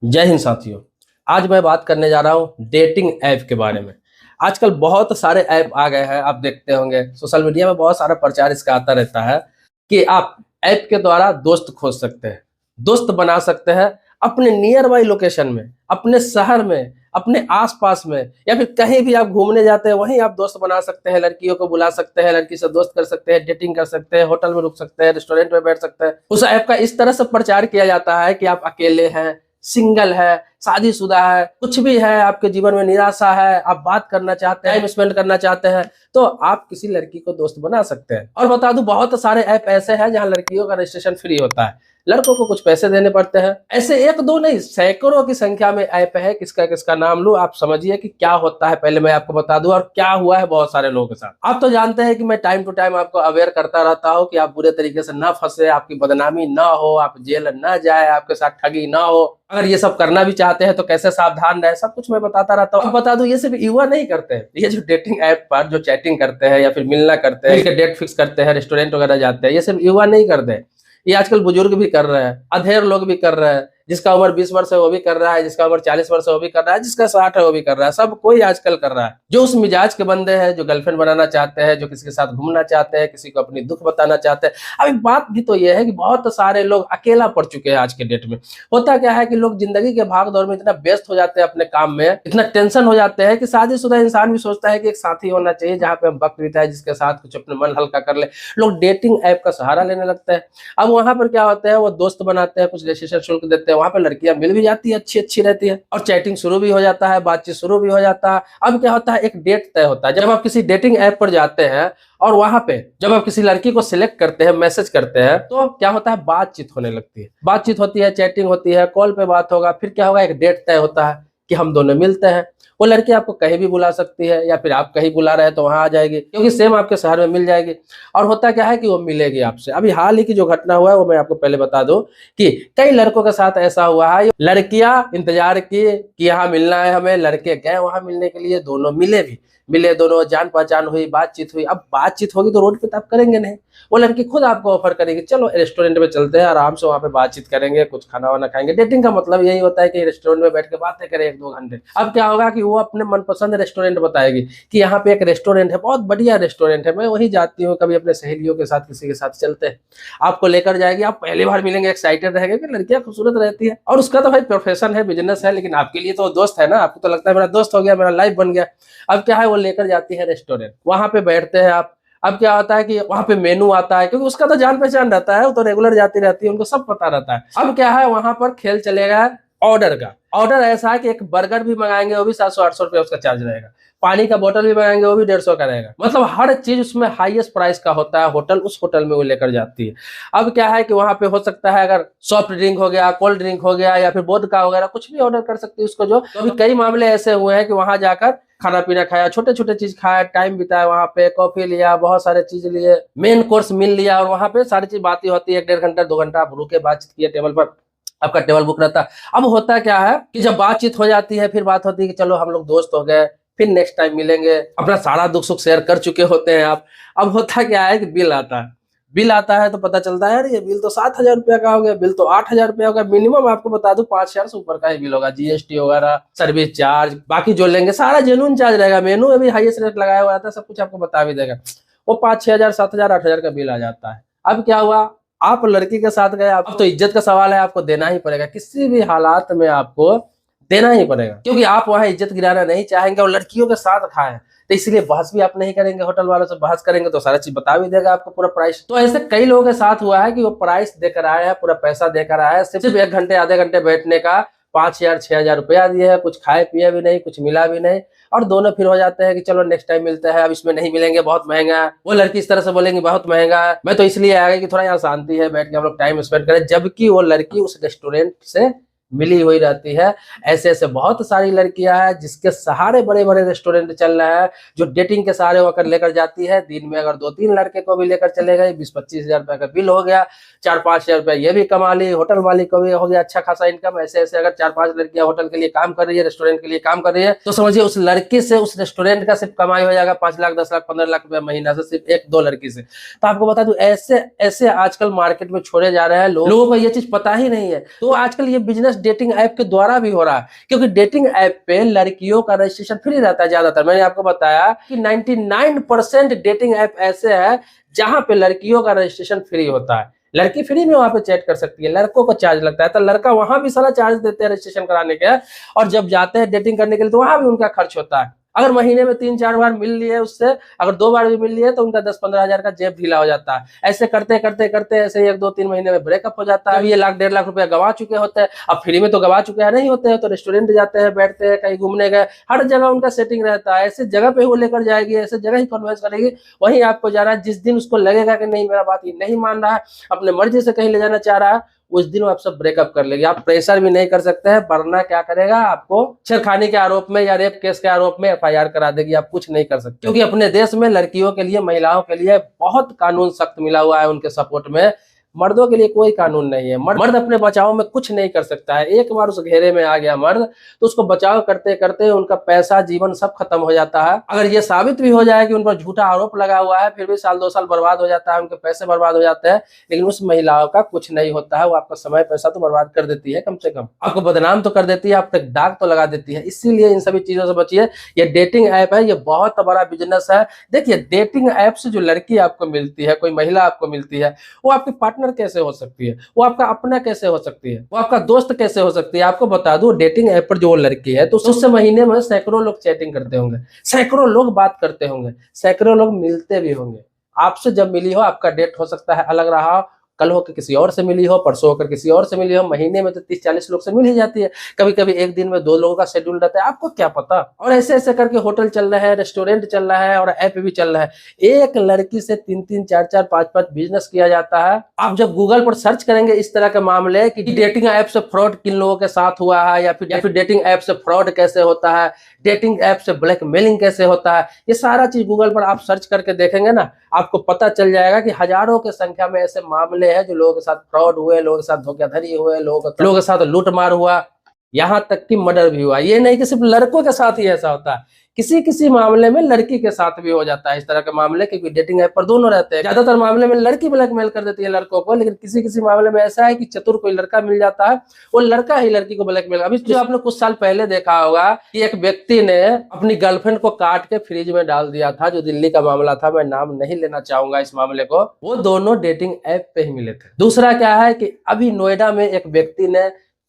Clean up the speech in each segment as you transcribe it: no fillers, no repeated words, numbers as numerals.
जय हिंद साथियों। आज मैं बात करने जा रहा हूँ डेटिंग ऐप के बारे में। आजकल बहुत सारे ऐप आ गए हैं, आप देखते होंगे सोशल मीडिया में बहुत सारा प्रचार इसका आता रहता है कि आप ऐप के द्वारा दोस्त खोज सकते हैं, दोस्त बना सकते हैं अपने नियर बाई लोकेशन में, अपने शहर में, अपने आसपास में, या फिर कहीं भी आप घूमने जाते हैं वहीं आप दोस्त बना सकते हैं। लड़कियों को बुला सकते हैं, लड़की से दोस्त कर सकते हैं, डेटिंग कर सकते हैं, होटल में रुक सकते हैं, रेस्टोरेंट में बैठ सकते हैं। उस ऐप का इस तरह से प्रचार किया जाता है कि आप अकेले हैं, सिंगल है, शादीशुदा है, कुछ भी है, आपके जीवन में निराशा है, आप बात करना चाहते हैं, टाइम स्पेंड करना चाहते हैं, तो आप किसी लड़की को दोस्त बना सकते हैं। और बता दूं, बहुत सारे ऐप ऐसे हैं जहां लड़कियों का रजिस्ट्रेशन फ्री होता है, लड़कों को कुछ पैसे देने पड़ते हैं। ऐसे एक दो नहीं, सैकड़ों की संख्या में ऐप है। किसका किसका नाम लूं, आप समझिए कि क्या होता है। पहले मैं आपको बता दूं और क्या हुआ है बहुत सारे लोगों के साथ। आप तो जानते हैं कि मैं टाइम टू टाइम आपको अवेयर करता रहता हूं कि आप बुरे तरीके से ना फंसे, आपकी बदनामी ना हो, आप जेल ना जाए, आपके साथ ठगी ना हो। अगर ये सब करना भी चाहते हैं तो कैसे सावधान रहे, सब कुछ मैं बताता रहता हूँ। बता दूं, ये सिर्फ युवा नहीं करते हैं। ये जो डेटिंग ऐप पर जो चैटिंग करते हैं या फिर मिलना करते हैं, मिलकर डेट फिक्स करते हैं, रेस्टोरेंट वगैरह जाते हैं, ये सिर्फ युवा नहीं करते हैं। ये आजकल बुजुर्ग भी कर रहे हैं, अधेड़ लोग भी कर रहे हैं। जिसका उम्र 20 वर्ष है वो भी कर रहा है, जिसका उम्र 40 वर्ष है वो भी कर रहा है, जिसका 60 है वो भी कर रहा है। सब कोई आजकल कर रहा है। जो उस मिजाज के बंदे हैं, जो गर्लफ्रेंड बनाना चाहते हैं, जो किसी के साथ घूमना चाहते हैं, किसी को अपनी दुख बताना चाहते हैं। अब एक बात भी तो ये है कि बहुत सारे लोग अकेला पड़ चुके हैं आज के डेट में। होता क्या है कि लोग जिंदगी के भाग दौड़ में इतना व्यस्त हो जाते हैं, अपने काम में इतना टेंशन हो जाते हैं कि शादीशुदा इंसान भी सोचता है कि एक साथी होना चाहिए जहाँ पे हम वक्त बिताए, जिसके साथ कुछ अपने मन हल्का कर ले। लोग डेटिंग ऐप का सहारा लेने लगते हैं। अब वहां पर क्या होता है, वो दोस्त बनाते हैं, कुछ रजिस्ट्रेशन शुल्क देते हैं, वहां पर लड़कियां मिल भी जाती है, अच्छी अच्छी रहती है, और चैटिंग शुरू भी हो जाता है, बातचीत शुरू भी हो जाता है। अब क्या होता है, एक डेट तय होता है। जब आप किसी डेटिंग ऐप पर जाते हैं और वहां पे जब आप किसी लड़की को सिलेक्ट करते हैं, मैसेज करते हैं, तो क्या होता है, बातचीत होने लगती है। बातचीत होती है, चैटिंग होती है, कॉल पे बात होगा, फिर क्या होगा, एक डेट तय होता है कि हम दोनों मिलते हैं। वो लड़की आपको कहीं भी बुला सकती है, या फिर आप कहीं बुला रहे हैं तो वहां आ जाएगी, क्योंकि सेम आपके शहर में मिल जाएगी। और होता क्या है कि वो मिलेगी आपसे। अभी हाल ही की जो घटना हुआ है वो मैं आपको पहले बता दूं कि कई लड़कों के साथ ऐसा हुआ है। लड़कियां इंतजार की कि यहाँ मिलना है हमें, लड़के गए वहां मिलने के लिए, दोनों मिले भी, मिले दोनों, जान पहचान हुई, बातचीत हुई। अब बातचीत होगी तो रोड पे तो आप करेंगे नहीं। वो लड़की खुद आपको ऑफर करेगी, चलो रेस्टोरेंट में चलते हैं, आराम से वहां पे बातचीत करेंगे, कुछ खाना वाना खाएंगे। डेटिंग का मतलब यही होता है कि रेस्टोरेंट में बैठ के बातें करें 1-2 घंटे। अब क्या होगा कि वो अपने मनपसंद रेस्टोरेंट बताएगी कि यहाँ पे एक रेस्टोरेंट है, बहुत बढ़िया रेस्टोरेंट है, मैं वही जाती हूँ, कभी अपने सहेलियों के साथ किसी के साथ चलते हैं। आपको लेकर जाएगी, आप पहली बार मिलेंगे, एक्साइटेड रहेंगे कि लड़कियां खूबसूरत रहती है, और उसका तो भाई प्रोफेशन है, बिजनेस है, लेकिन आपके लिए तो दोस्त है ना। आपको तो लगता है मेरा दोस्त हो गया, मेरा लाइफ बन गया। अब क्या है, वो लेकर जाती है रेस्टोरेंट, वहां पे बैठते हैं आप। अब क्या होता है कि वहां पे मेनू आता है, क्योंकि उसका तो जान पहचान रहता है, वो तो रेगुलर जाती रहती है, उनको सब पता रहता है। अब क्या है, वहां पर खेल चलेगा ऑर्डर का। ऑर्डर ऐसा है कि एक बर्गर भी मंगाएंगे वो भी 700-800 रुपया उसका चार्ज रहेगा, पानी का बोतल भी मंगाएंगे वो भी 150 का रहेगा। मतलब हर चीज उसमें हाईएस्ट प्राइस का होता है। होटल, उस होटल में वो लेकर जाती है। अब क्या है कि वहां पे हो सकता है, अगर सॉफ्ट ड्रिंक हो गया, कोल्ड ड्रिंक हो गया, या फिर वोदका वगैरह कुछ भी ऑर्डर कर सकती है उसको। जो तो अभी कई मामले ऐसे हुए हैं कि वहां जाकर खाना पीना खाया, छोटे छोटे चीज खाया, टाइम बिताया वहां पे, कॉफी लिया, बहुत सारे चीज लिए, मेन कोर्स मिल लिया, और वहां पे सारी चीज बातें होती है। 1-1.5 घंटा 2 घंटा आप रुके, बातचीत किए, टेबल पर आपका टेबल बुक रहता है। अब होता क्या है कि जब बातचीत हो जाती है, फिर बात होती है कि चलो हम लोग दोस्त हो गए, फिर नेक्स्ट टाइम मिलेंगे, अपना सारा दुख सुख शेयर कर चुके होते हैं आप। अब होता क्या है कि बिल आता है। बिल आता है तो पता चलता है, यार ये बिल तो 7,000 रुपया का हो गया, बिल तो 8,000 रुपया होगा। मिनिमम आपको बता दूं 5,000 से ऊपर का ही बिल होगा। जीएसटी वगैरह, सर्विस चार्ज, बाकी जो लेंगे सारा जेन्युइन चार्ज रहेगा। मेनू में भी हाईएस्ट रेट लगाया हुआ रहता है, सब कुछ आपको बता भी देगा। वो 5-6 हजार, 7,000, 8,000 का बिल आ जाता है। अब क्या हुआ, आप लड़की के साथ गए, अब तो इज्जत का सवाल है, आपको देना ही पड़ेगा, किसी भी हालात में आपको देना ही पड़ेगा, क्योंकि आप वहां इज्जत गिराना नहीं चाहेंगे और लड़कियों के साथ खाए। तो इसलिए बहस भी आप नहीं करेंगे, होटल वालों से बहस करेंगे तो सारा चीज बता भी देगा आपको, पूरा प्राइस। तो ऐसे कई लोगों के साथ हुआ है कि वो प्राइस देकर आए हैं, पूरा पैसा देकर आए हैं, सिर्फ 1 घंटे आधे घंटे बैठने का 5,000-6,000 रुपया दिए है, कुछ खाए पिए भी नहीं, कुछ मिला भी नहीं। और दोनों फिर हो जाते हैं कि चलो नेक्स्ट टाइम मिलते हैं, अब इसमें नहीं मिलेंगे, बहुत महंगा है। वो लड़की इस तरह से बोलेंगी बहुत महंगा है, मैं तो इसलिए आ गई कि थोड़ा यहाँ शांति है, बैठ के हम लोग टाइम स्पेंड करें, जबकि वो लड़की उस रेस्टोरेंट से मिली हुई रहती है। ऐसे ऐसे बहुत सारी लड़कियां हैं जिसके सहारे बड़े बड़े रेस्टोरेंट चल रहे हैं, जो डेटिंग के सहारे होकर लेकर जाती है। दिन में अगर 2-3 लड़के को भी लेकर चले गए, 20-25 हजार रुपए का बिल हो गया, 4-5 हजार रुपया ये भी कमा ली, होटल मालिक को भी हो गया अच्छा खासा इनकम। ऐसे ऐसे अगर 4-5 लड़कियां होटल के लिए काम कर रही है, रेस्टोरेंट के लिए काम कर रही है, तो समझिए उस लड़की से, उस रेस्टोरेंट का सिर्फ कमाई हो जाएगा 5 लाख, 10 लाख, 15 लाख रुपया महीना से, सिर्फ 1-2 लड़की से। तो आपको बता दूं, ऐसे ऐसे आजकल मार्केट में छोड़े जा रहे हैं। लोगों को ये चीज पता ही नहीं है। तो आजकल ये बिजनेस डेटिंग ऐप के द्वारा भी हो रहा है, क्योंकि डेटिंग ऐप पे लड़कियों का रजिस्ट्रेशन फ्री रहता है ज्यादातर। मैंने आपको बताया कि 99% डेटिंग ऐप ऐसे है जहां पे लड़कियों का रजिस्ट्रेशन फ्री होता है। लड़की फ्री में वहां पे चैट कर सकती है, लड़कों को चार्ज लगता है, तो लड़का वहां भी सारा चार्ज देते हैं रजिस्ट्रेशन कराने के, और जब जाते हैं डेटिंग करने के लिए तो वहां भी उनका खर्च होता है। अगर महीने में 3-4 बार मिल लिए उससे, अगर 2 बार भी मिल लिए तो उनका 10-15 हजार का जेब ढीला हो जाता है। ऐसे करते करते करते ऐसे 1-2-3 महीने में ब्रेकअप हो जाता है। अब ये 1-1.5 लाख रुपया गवा चुके होते हैं। अब फ्री में तो गवा चुके हैं नहीं होते हैं, तो रेस्टोरेंट जाते हैं, बैठते हैं, कहीं घूमने गए, हर जगह उनका सेटिंग रहता है। ऐसे जगह पे वो लेकर जाएगी, ऐसे जगह ही कन्वेंस करेगी, वहीं आपको जाना है। जिस दिन उसको लगेगा कि नहीं मेरा बात ये नहीं मान रहा है, अपने मर्जी से कहीं ले जाना चाह रहा है, उस दिन वो आपसे ब्रेकअप कर लेगी। आप प्रेशर भी नहीं कर सकते हैं, वरना क्या करेगा, आपको छेड़खानी के आरोप में या रेप केस के आरोप में एफआईआर करा देगी। आप कुछ नहीं कर सकते, क्योंकि अपने देश में लड़कियों के लिए, महिलाओं के लिए बहुत कानून सख्त मिला हुआ है उनके सपोर्ट में। मर्दों के लिए कोई कानून नहीं है। मर्द अपने बचाव में कुछ नहीं कर सकता है। एक बार उस घेरे में आ गया मर्द, तो उसको बचाव करते करते उनका पैसा, जीवन सब खत्म हो जाता है। अगर ये साबित भी हो जाए कि उन पर झूठा आरोप लगा हुआ है, फिर भी 1-2 साल बर्बाद हो जाता है, उनके पैसे बर्बाद हो जाते हैं, लेकिन उस महिलाओं का कुछ नहीं होता है। वो आपका समय पैसा तो बर्बाद कर देती है, कम से कम आपको बदनाम तो कर देती है, आप तक दाग तो लगा देती है। इसीलिए इन सभी चीजों से बचिए। ये डेटिंग ऐप है, ये बहुत बड़ा बिजनेस है। देखिए, डेटिंग ऐप से जो लड़की आपको मिलती है, कोई महिला आपको मिलती है, वो आपकी पार्टनर कैसे हो सकती है, वो आपका अपना कैसे हो सकती है, वो आपका दोस्त कैसे हो सकती है। आपको बता दूं, डेटिंग ऐप पर जो वो लड़की है, तो उससे महीने में सैकड़ों लोग चैटिंग करते होंगे, सैकड़ों लोग बात करते होंगे, सैकड़ों लोग मिलते भी होंगे। आपसे जब मिली हो, आपका डेट हो सकता है अलग रहा हो, कल होकर किसी और से मिली हो, परसों होकर किसी और से मिली हो, महीने में तो 30-40 लोग से मिल ही जाती है। कभी कभी एक दिन में 2 लोगों का शेड्यूल रहता है, आपको क्या पता। और ऐसे ऐसे करके होटल चल रहा है, रेस्टोरेंट चल रहा है, और ऐप भी चल रहा है। एक लड़की से 3-3, 4-4, 5-5 बिजनेस किया जाता है। आप जब गूगल पर सर्च करेंगे इस तरह के मामले कि डेटिंग ऐप से फ्रॉड किन लोगों के साथ हुआ है, या फिर डेटिंग ऐप से फ्रॉड कैसे होता है, डेटिंग ऐप से ब्लैकमेलिंग कैसे होता है, ये सारा चीज गूगल पर आप सर्च करके देखेंगे ना, आपको पता चल जाएगा कि हजारों की संख्या में ऐसे मामले हैं जो लोगों के साथ फ्रॉड हुए, लोगों के साथ धोखाधड़ी हुए, लोगों के साथ लूटमार हुआ, यहां तक कि मर्डर भी हुआ। ये नहीं कि सिर्फ लड़कों के साथ ही ऐसा होता है, किसी किसी मामले में लड़की के साथ भी हो जाता है इस तरह के मामले, क्योंकि डेटिंग ऐप पर दोनों रहते हैं। ज्यादातर मामले में लड़की ब्लैकमेल कर देती है लड़कों को, लेकिन किसी किसी मामले में ऐसा है कि चतुर कोई लड़का मिल जाता है, वो लड़का ही लड़की को ब्लैकमेल। अभी जो आपने कुछ साल पहले देखा होगा कि एक व्यक्ति ने अपनी गर्लफ्रेंड को काट के फ्रिज में डाल दिया था, जो दिल्ली का मामला था, मैं नाम नहीं लेना चाहूंगा इस मामले को। वो दोनों डेटिंग ऐप पे ही मिले थे। दूसरा क्या है कि अभी नोएडा में एक व्यक्ति ने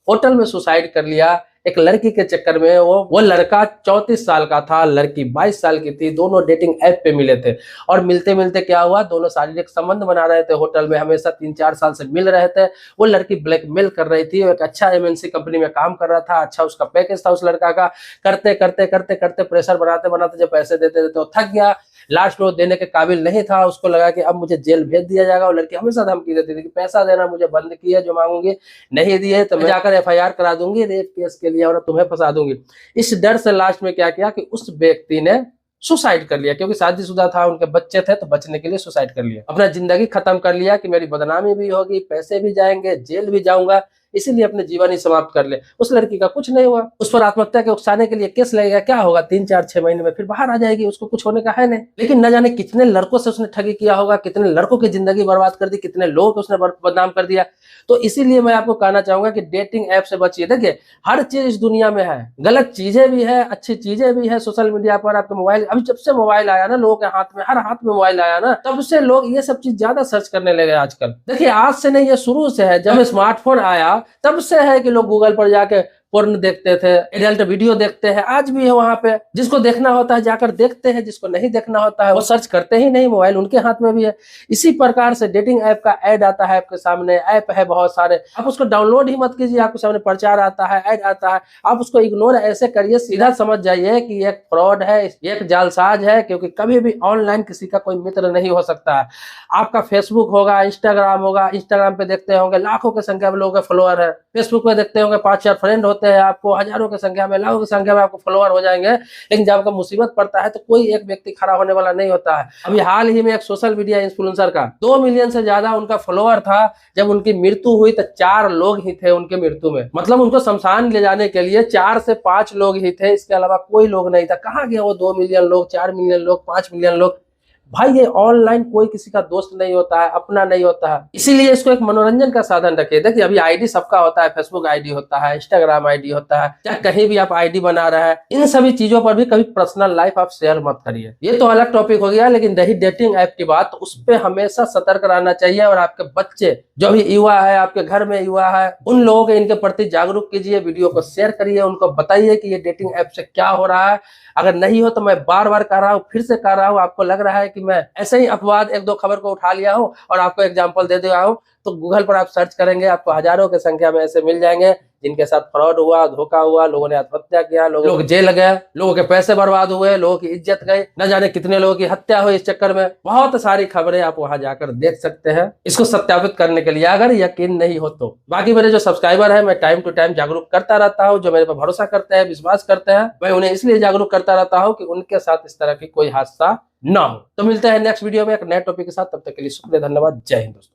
होटल में सुसाइड कर लिया एक लड़की के चक्कर में। वो लड़का 34 साल का था, लड़की 22 साल की थी। दोनों डेटिंग ऐप पे मिले थे, और मिलते मिलते क्या हुआ, दोनों शारीरिक संबंध बना रहे थे होटल में, हमेशा 3-4 साल से मिल रहे थे। वो लड़की ब्लैकमेल कर रही थी, वो एक अच्छा एमएनसी कंपनी में काम कर रहा था, अच्छा उसका पैकेज था उस लड़का का। करते करते करते करते प्रेशर बनाते बनाते जब पैसे देते थे तो थक गया। लास्ट में वो देने के काबिल नहीं था, उसको लगा कि अब मुझे जेल भेज दिया जाएगा। वो लड़की हमेशा धमकी देती थी कि पैसा देना मुझे बंद किया, जो मांगूंगी नहीं दिए तो मैं जाकर एफआईआर करा दूंगी रेप केस के लिए, और तुम्हें फंसा दूंगी। इस डर से लास्ट में क्या किया कि उस व्यक्ति ने सुसाइड कर लिया, क्योंकि शादीशुदा था, उनके बच्चे थे, तो बचने के लिए सुसाइड कर लिया। अपना जिंदगी खत्म कर लिया कि मेरी बदनामी भी होगी, पैसे भी जाएंगे, जेल भी जाऊंगा, इसीलिए अपने जीवन ही समाप्त कर ले। उस लड़की का कुछ नहीं हुआ, उस पर आत्महत्या के उकसाने के लिए केस लगेगा, क्या होगा, 3-4-6 महीने में फिर बाहर आ जाएगी, उसको कुछ होने का है नहीं। लेकिन न जाने कितने लड़कों से उसने ठगी किया होगा, कितने लड़कों की जिंदगी बर्बाद कर दी, कितने लोगों को उसने बदनाम कर दिया। तो इसीलिए मैं आपको कहना चाहूंगा कि डेटिंग ऐप से बचिए। देखिए, हर चीज इस दुनिया में है, गलत चीजें भी है, अच्छी चीजें भी है। सोशल मीडिया पर आपके मोबाइल, अभी जब से मोबाइल आया ना लोगों के हाथ में, हर हाथ में मोबाइल आया ना, तब से लोग ये सब चीज ज्यादा सर्च करने लगे आजकल। देखिए, आज से नहीं, ये शुरू से है। जब स्मार्टफोन आया तब से है कि लोग गूगल पर जाके पोर्न देखते थे, एडल्ट वीडियो देखते हैं, आज भी है वहां पे। जिसको देखना होता है जाकर देखते हैं, जिसको नहीं देखना होता है वो सर्च करते ही नहीं, मोबाइल उनके हाथ में भी है। इसी प्रकार से डेटिंग ऐप का ऐड आता है आपके सामने, ऐप है बहुत सारे, आप उसको डाउनलोड ही मत कीजिए, आपके सामने प्रचार आता है, ऐड आता है, आप उसको इग्नोर ऐसे करिए, सीधा समझ जाइए कि ये फ्रॉड है, एक जालसाज है। क्योंकि कभी भी ऑनलाइन किसी का कोई मित्र नहीं हो सकता है। आपका फेसबुक होगा, इंस्टाग्राम होगा, इंस्टाग्राम पे देखते होंगे लाखों की संख्या में लोगों के फॉलोअर है, फेसबुक पे देखते होंगे 5-4 फ्रेंड होते हैं, आपको हजारों की संख्या में, लाखों की संख्या में आपको फॉलोअर हो जाएंगे। लेकिन जब आपको मुसीबत पड़ता है तो कोई एक व्यक्ति खड़ा होने वाला नहीं होता है। अभी हाल ही में एक सोशल मीडिया इन्फ्लुएंसर का 2 मिलियन से ज्यादा उनका फॉलोअर था। जब उनकी मृत्यु हुई तो 4 लोग ही थे उनके मृत्यु में, मतलब उनको शमशान ले जाने के लिए 4 से 5 लोग ही थे, इसके अलावा कोई लोग नहीं था। कहाँ गया वो 2 मिलियन लोग, 4 मिलियन लोग, 5 मिलियन लोग? भाई ये ऑनलाइन कोई किसी का दोस्त नहीं होता है, अपना नहीं होता है, इसीलिए इसको एक मनोरंजन का साधन रखिए। देखिए अभी आईडी सबका होता है, फेसबुक आईडी होता है, इंस्टाग्राम आईडी होता है, चाहे कहीं भी आप आईडी बना रहे हैं, इन सभी चीजों पर भी कभी पर्सनल लाइफ आप शेयर मत करिए। ये तो अलग टॉपिक हो गया, लेकिन रही डेटिंग ऐप की बात, तो उस पर हमेशा सतर्क रहना चाहिए। और आपके बच्चे जो भी युवा है, आपके घर में युवा है, उन लोगों को इनके प्रति जागरूक कीजिए, वीडियो को शेयर करिए, उनको बताइए कि ये डेटिंग ऐप से क्या हो रहा है। अगर नहीं हो तो मैं बार बार कह रहा हूँ, फिर से कह रहा हूँ, आपको लग रहा है कि मैं ऐसे ही अपवाद एक दो खबर को उठा लिया हूँ और आपको एग्जाम्पल दे दिया हूँ, तो गूगल पर आप सर्च करेंगे, आपको हजारों की संख्या में ऐसे मिल जाएंगे जिनके साथ फ्रॉड हुआ, धोखा हुआ, लोगों ने आत्महत्या किया, लोग जेल गए, लोगों के पैसे बर्बाद हुए, लोगों की इज्जत गई, न जाने कितने लोगों की हत्या हुई इस चक्कर में। बहुत सारी खबरें आप वहां जाकर देख सकते हैं, इसको सत्यापित करने के लिए, अगर यकीन नहीं हो तो। बाकी मेरे जो सब्सक्राइबर है, मैं टाइम टू टाइम जागरूक करता रहता हूँ। जो मेरे पर भरोसा करते हैं, विश्वास करते हैं, मैं उन्हें इसलिए जागरूक करता रहता हूँ कि उनके साथ इस तरह की कोई हादसा ना हो। तो मिलते हैं नेक्स्ट वीडियो में एक नए टॉपिक के साथ, तब तक के लिए शुक्रिया, धन्यवाद, जय हिंद दोस्तों।